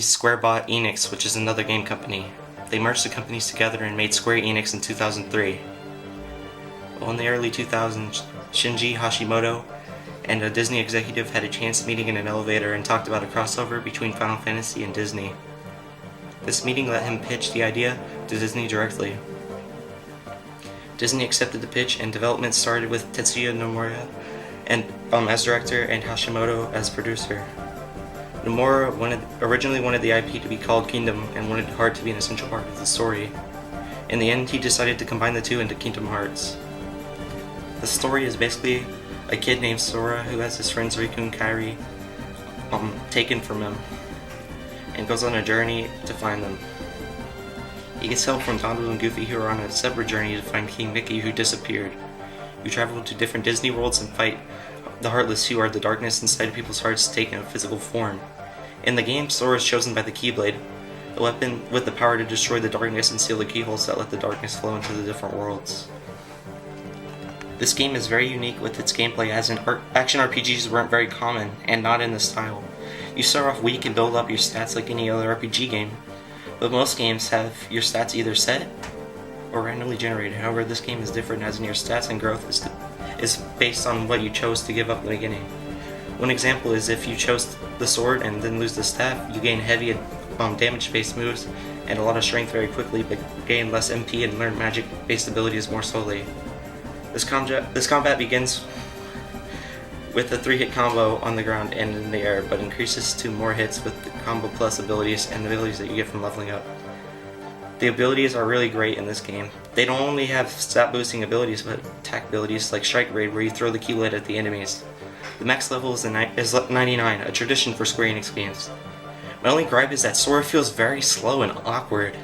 Square bought Enix, which is another game company. They merged the companies together and made Square Enix in 2003. Well, in the early 2000s, Shinji Hashimoto and a Disney executive had a chance meeting in an elevator and talked about a crossover between Final Fantasy and Disney. This meeting let him pitch the idea to Disney directly. Disney accepted the pitch and development started with Tetsuya Nomura as director and Hashimoto as producer. Nomura originally wanted the IP to be called Kingdom and wanted Heart to be an essential part of the story. In the end, he decided to combine the two into Kingdom Hearts. The story is basically a kid named Sora who has his friends Riku and Kairi taken from him and goes on a journey to find them. He gets help from Donald and Goofy, who are on a separate journey to find King Mickey, who disappeared. You travel to different Disney worlds and fight the Heartless, who are the darkness inside people's hearts taking a physical form. In the game, Sora is chosen by the Keyblade, a weapon with the power to destroy the darkness and seal the keyholes that let the darkness flow into the different worlds. This game is very unique with its gameplay, as action RPGs weren't very common and not in this style. You start off weak and build up your stats like any other RPG game, but most games have your stats either set or randomly generated. However, this game is different, as in your stats and growth is based on what you chose to give up in the beginning. One example is if you chose the sword and then lose the staff, you gain heavy damage-based moves and a lot of strength very quickly, but gain less MP and learn magic-based abilities more slowly. This combat begins with a 3-hit combo on the ground and in the air, but increases to more hits with the combo plus abilities and abilities that you get from leveling up. The abilities are really great in this game. They don't only have stat boosting abilities, but attack abilities like Strike Raid, where you throw the Keyblade at the enemies. The max level is 99, a tradition for Square Enix games. My only gripe is that Sora feels very slow and awkward.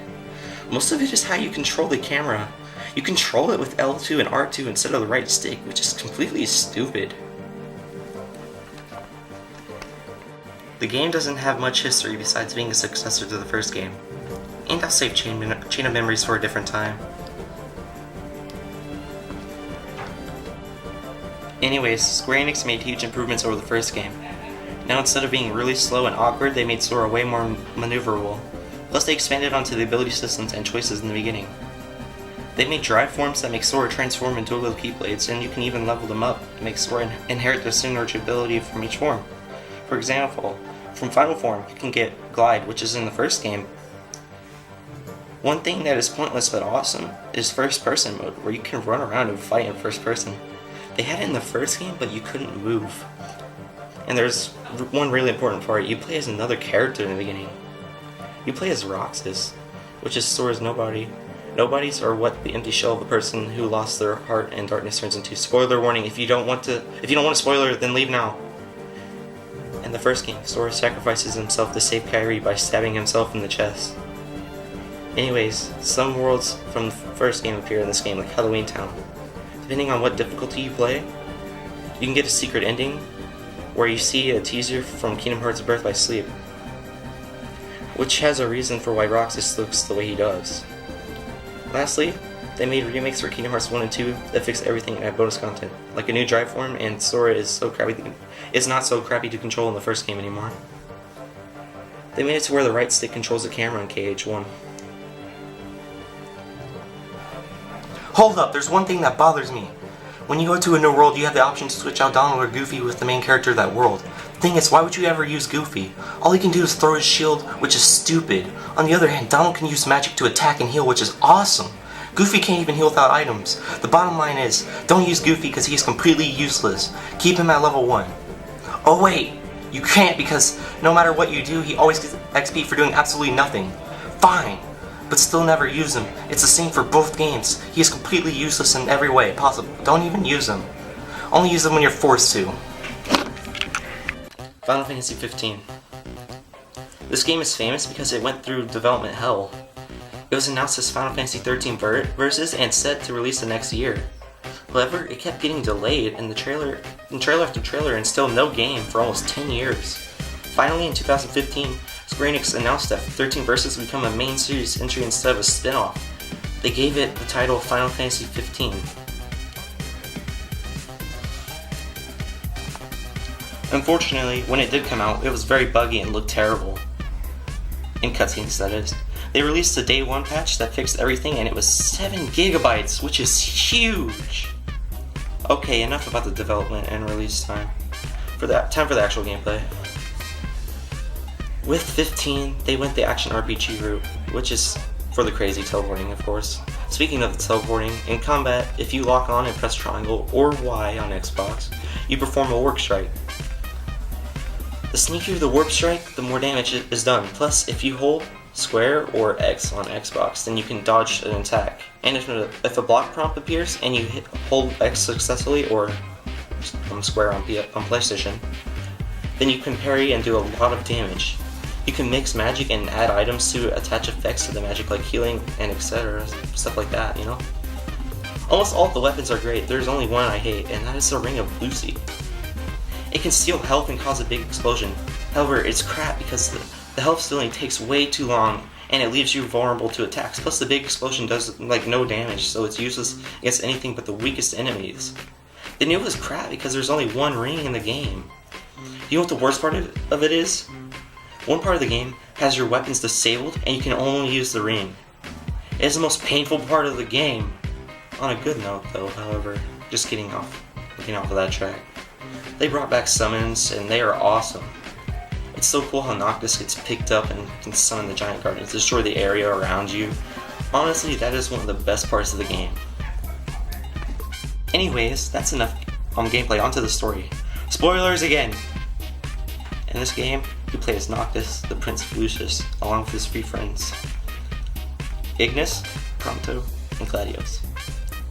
Most of it is how you control the camera. You control it with L2 and R2 instead of the right stick, which is completely stupid. The game doesn't have much history besides being a successor to the first game, and I'll save Chain of Memories for a different time. Anyways, Square Enix made huge improvements over the first game. Now instead of being really slow and awkward, they made Sora way more maneuverable. Plus they expanded onto the ability systems and choices in the beginning. They made drive forms that make Sora transform into little Keyblades, and you can even level them up to make Sora inherit their signature ability from each form. For example, from Final Form, you can get Glide, which is in the first game. One thing that is pointless but awesome is first person mode, where you can run around and fight in first person. They had it in the first game, but you couldn't move. And there's one really important part: you play as another character in the beginning. You play as Roxas, which is Sora's nobody. Nobodies are what the empty shell of a person who lost their heart and darkness turns into. Spoiler warning: if you don't want a spoiler, then leave now. In the first game, Sora sacrifices himself to save Kairi by stabbing himself in the chest. Anyways, some worlds from the first game appear in this game, like Halloween Town. Depending on what difficulty you play, you can get a secret ending, where you see a teaser from Kingdom Hearts Birth by Sleep, which has a reason for why Roxas looks the way he does. Lastly, they made remakes for Kingdom Hearts 1 and 2 that fix everything and add bonus content, like a new drive form, and Sora is not so crappy to control in the first game anymore. They made it to where the right stick controls the camera in KH1. Hold up, there's one thing that bothers me. When you go to a new world, you have the option to switch out Donald or Goofy with the main character of that world. The thing is, why would you ever use Goofy? All he can do is throw his shield, which is stupid. On the other hand, Donald can use magic to attack and heal, which is awesome. Goofy can't even heal without items. The bottom line is, don't use Goofy because he's completely useless. Keep him at level 1. Oh wait, you can't, because no matter what you do, he always gets XP for doing absolutely nothing. Fine, but still never use him. It's the same for both games. He is completely useless in every way possible. Don't even use him. Only use him when you're forced to. Final Fantasy 15. This game is famous because it went through development hell. It was announced as Final Fantasy 13 Versus and set to release the next year. However, it kept getting delayed in trailer after trailer, and still no game for almost 10 years. Finally, in 2015, Square Enix announced that 13 Versus would become a main series entry instead of a spin-off. They gave it the title Final Fantasy 15. Unfortunately, when it did come out, it was very buggy and looked terrible. In cutscenes, that is. They released a day one patch that fixed everything, and it was 7 gigabytes, which is huge! Okay, enough about the development and release time. Time for the actual gameplay. With 15, they went the action RPG route, which is for the crazy teleporting, of course. Speaking of teleporting, in combat, if you lock on and press triangle or Y on Xbox, you perform a warp strike. The sneakier the warp strike, the more damage is done. Plus, if you hold square or X on Xbox, then you can dodge an attack. And if a block prompt appears and you hold X successfully, or square on PlayStation, then you can parry and do a lot of damage. You can mix magic and add items to attach effects to the magic, like healing and etc. Stuff like that, you know? Almost all of the weapons are great. There's only one I hate, and that is the Ring of Lucy. It can steal health and cause a big explosion. However, it's crap because the health stealing takes way too long, and it leaves you vulnerable to attacks. Plus, the big explosion does no damage, so it's useless against anything but the weakest enemies. The new is crap because there's only one ring in the game. You know what the worst part of it is? One part of the game has your weapons disabled, and you can only use the ring. It is the most painful part of the game. On a good note, though, however, just getting off of that track. They brought back summons, and they are awesome. It's so cool how Noctis gets picked up and can summon the giant guardians, destroy the area around you. Honestly, that is one of the best parts of the game. Anyways, that's enough on gameplay, onto the story. Spoilers again! In this game, you play as Noctis, the Prince of Lucius, along with his 3 friends, Ignis, Prompto, and Gladios.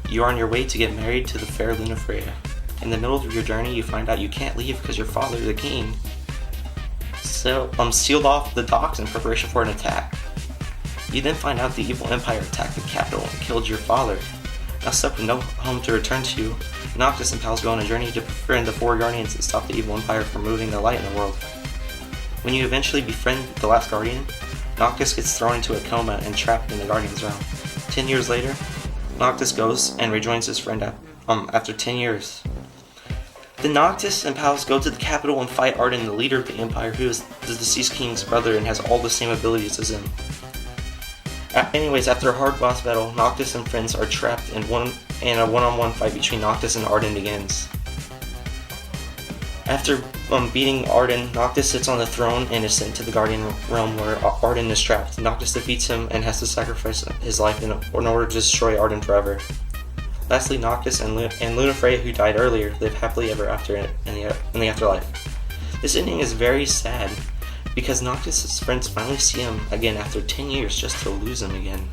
You are on your way to get married to the fair Lunafreya. In the middle of your journey, you find out you can't leave because your father, the king, sealed off the docks in preparation for an attack. You then find out the evil empire attacked the capital and killed your father. Now stuck with no home to return to, Noctis and pals go on a journey to befriend the 4 guardians and stop the evil empire from moving the light in the world. When you eventually befriend the last guardian, Noctis gets thrown into a coma and trapped in the Guardian's realm. 10 years later, Noctis goes and rejoins his friend after 10 years. The Noctis and pals go to the capital and fight Arden, the leader of the Empire, who is the deceased king's brother and has all the same abilities as him. Anyways, after a hard boss battle, Noctis and friends are trapped and a one-on-one fight between Noctis and Arden begins. After beating Arden, Noctis sits on the throne and is sent to the Guardian realm where Arden is trapped. Noctis defeats him and has to sacrifice his life in order to destroy Arden forever. Lastly, Noctis and Lunafreya, who died earlier, live happily ever after in the afterlife. This ending is very sad, because Noctis' friends finally see him again after 10 years just to lose him again.